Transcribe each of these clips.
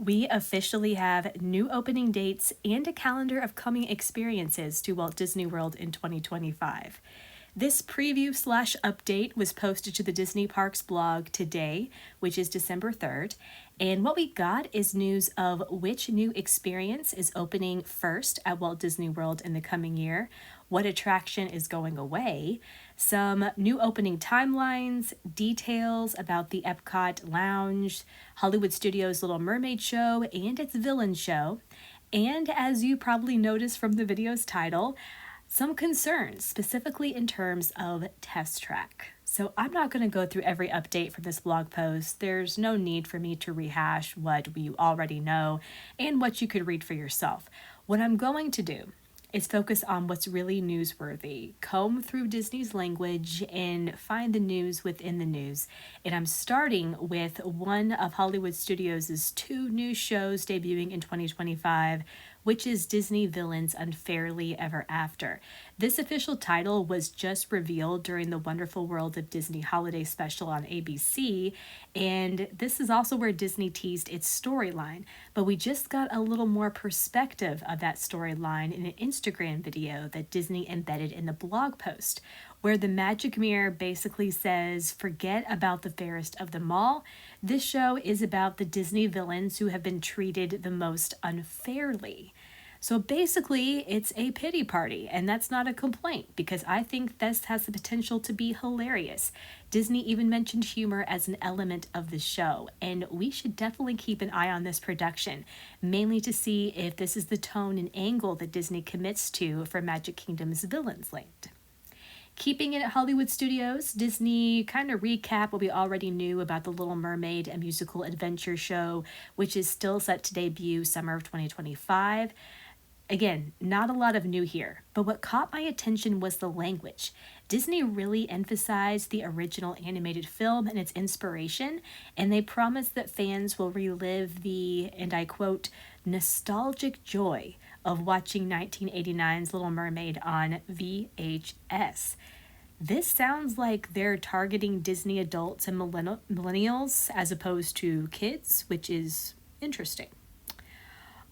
We officially have new opening dates and a calendar of coming experiences to Walt Disney World in 2025. This preview/update was posted to the Disney Parks blog today, which is December 3rd. And what we got is news of which new experience is opening first at Walt Disney World in the coming year, what attraction is going away, some new opening timelines, details about the Epcot Lounge, Hollywood Studios' Little Mermaid show, and its villain show. And as you probably noticed from the video's title, some concerns, specifically in terms of Test Track. So I'm not going to go through every update from this blog post. There's no need for me to rehash what you already know and what you could read for yourself. What I'm going to do is focus on what's really newsworthy, comb through Disney's language, and find the news within the news. And I'm starting with one of Hollywood Studios' two new shows debuting in 2025, which is Disney Villains Unfairly Ever After. This official title was just revealed during the Wonderful World of Disney holiday special on ABC, and this is also where Disney teased its storyline, but we just got a little more perspective of that storyline in an Instagram video that Disney embedded in the blog post, where the magic mirror basically says, forget about the fairest of them all. This show is about the Disney villains who have been treated the most unfairly. So basically, it's a pity party, and that's not a complaint because I think this has the potential to be hilarious. Disney even mentioned humor as an element of the show, and we should definitely keep an eye on this production, mainly to see if this is the tone and angle that Disney commits to for Magic Kingdom's Villains Land. Keeping it at Hollywood Studios, Disney kind of recap what we already knew about The Little Mermaid, a musical adventure show, which is still set to debut summer of 2025. Again, not a lot of new here, but what caught my attention was the language. Disney really emphasized the original animated film and its inspiration, and they promised that fans will relive the, and I quote, nostalgic joy of watching 1989's Little Mermaid on VHS. This sounds like they're targeting Disney adults and millennials as opposed to kids, which is interesting.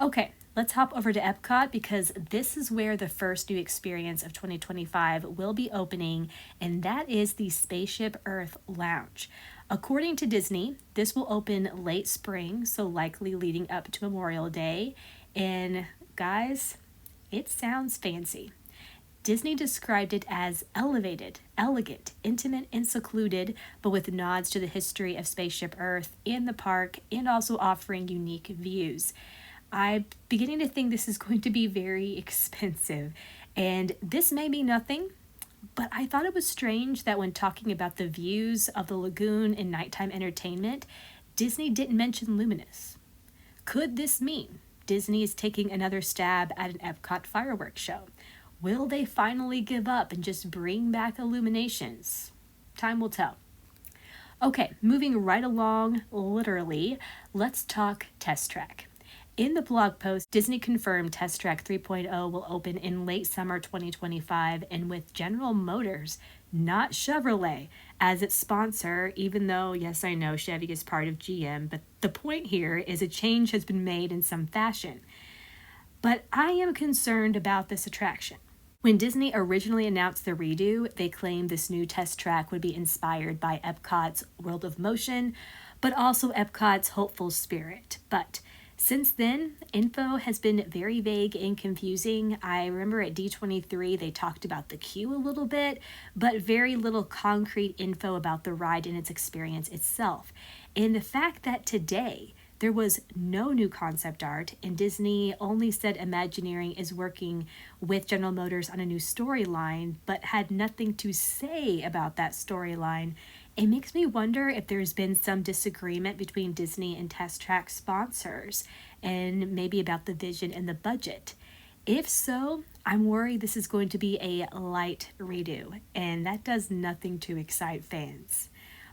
Okay, let's hop over to Epcot because this is where the first new experience of 2025 will be opening, and that is the Spaceship Earth Lounge. According to Disney, this will open late spring, so likely leading up to Memorial Day. And guys, it sounds fancy. Disney described it as elevated, elegant, intimate, and secluded, but with nods to the history of Spaceship Earth and the park, and also offering unique views. I'm beginning to think this is going to be very expensive, and this may be nothing, but I thought it was strange that when talking about the views of the lagoon and nighttime entertainment, Disney didn't mention Luminous. Could this mean Disney is taking another stab at an Epcot fireworks show? Will they finally give up and just bring back Illuminations? Time will tell. Okay, moving right along, literally, let's talk Test Track. In the blog post, Disney confirmed Test Track 3.0 will open in late summer 2025 and with General Motors, not Chevrolet, as its sponsor, even though, yes, I know Chevy is part of GM, but the point here is a change has been made in some fashion. But I am concerned about this attraction. When Disney originally announced the redo, they claimed this new Test Track would be inspired by Epcot's World of Motion, but also Epcot's Hopeful Spirit. But since then, info has been very vague and confusing. I remember at D23 they talked about the queue a little bit, but very little concrete info about the ride and its experience itself. And the fact that today there was no new concept art, and Disney only said Imagineering is working with General Motors on a new storyline, but had nothing to say about that storyline. It makes me wonder if there's been some disagreement between Disney and Test Track sponsors, and maybe about the vision and the budget. If so, I'm worried this is going to be a light redo, and that does nothing to excite fans.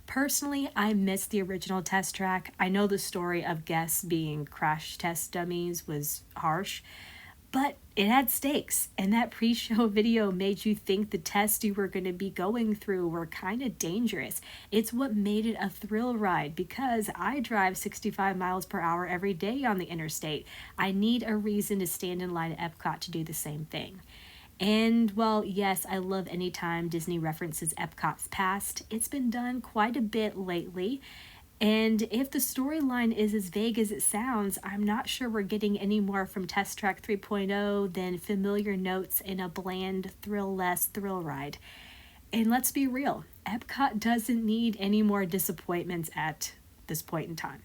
Personally, I miss the original Test Track. I know the story of guests being crash test dummies was harsh, But it had stakes, and that pre-show video made you think the tests you were going to be going through were kind of dangerous. It's what made it a thrill ride, because I drive 65 miles per hour every day on the interstate. I need a reason to stand in line at Epcot to do the same thing. And well, yes, I love any time Disney references Epcot's past. It's been done quite a bit lately. And if the storyline is as vague as it sounds, I'm not sure we're getting any more from Test Track 3.0 than familiar notes in a bland, thrill-less thrill ride. And let's be real, Epcot doesn't need any more disappointments at this point in time.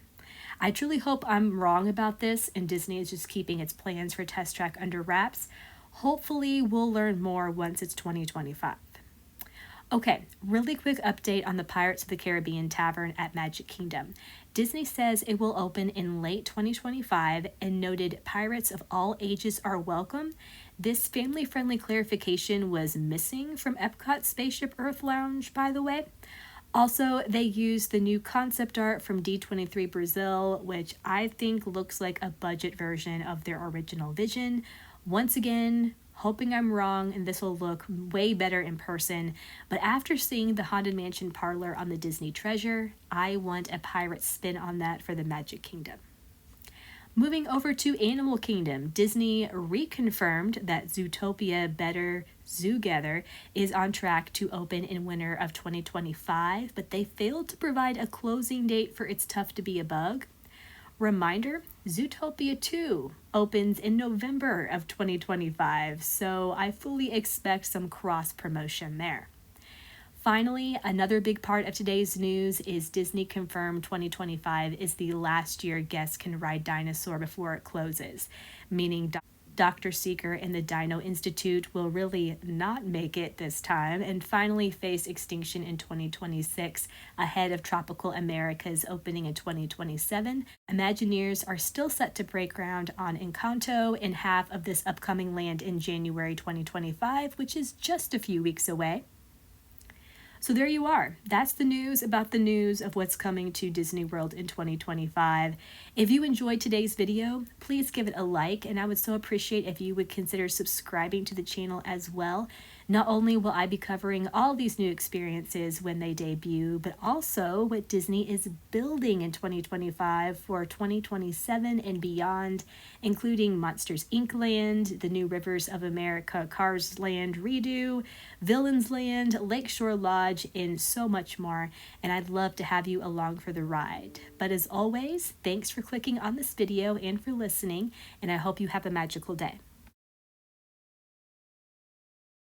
I truly hope I'm wrong about this and Disney is just keeping its plans for Test Track under wraps. Hopefully we'll learn more once it's 2025. Okay, really quick update on the Pirates of the Caribbean Tavern at Magic Kingdom. Disney says it will open in late 2025 and noted pirates of all ages are welcome. This family-friendly clarification was missing from Epcot's Spaceship Earth Lounge, by the way. Also, they used the new concept art from D23 Brazil, which I think looks like a budget version of their original vision. Once again, hoping I'm wrong and this will look way better in person, but after seeing the Haunted Mansion parlor on the Disney Treasure, I want a pirate spin on that for the Magic Kingdom. Moving over to Animal Kingdom, Disney reconfirmed that Zootopia Better Zoogether is on track to open in winter of 2025, but they failed to provide a closing date for It's Tough to Be a Bug. Reminder, Zootopia 2 opens in November of 2025, so I fully expect some cross-promotion there. Finally, another big part of today's news is Disney confirmed 2025 is the last year guests can ride Dinosaur before it closes, meaning Dr. Seeker and the Dino Institute will really not make it this time and finally face extinction in 2026 ahead of Tropical America's opening in 2027. Imagineers are still set to break ground on Encanto in half of this upcoming land in January 2025, which is just a few weeks away. So there you are. That's the news about the news of what's coming to Disney World in 2025. If you enjoyed today's video, please give it a like, and I would so appreciate if you would consider subscribing to the channel as well. Not only will I be covering all these new experiences when they debut, but also what Disney is building in 2025 for 2027 and beyond, including Monsters Inc. Land, the new Rivers of America Cars Land redo, Villains Land, Lakeshore Lodge, and so much more. And I'd love to have you along for the ride. But as always, thanks for clicking on this video and for listening, and I hope you have a magical day.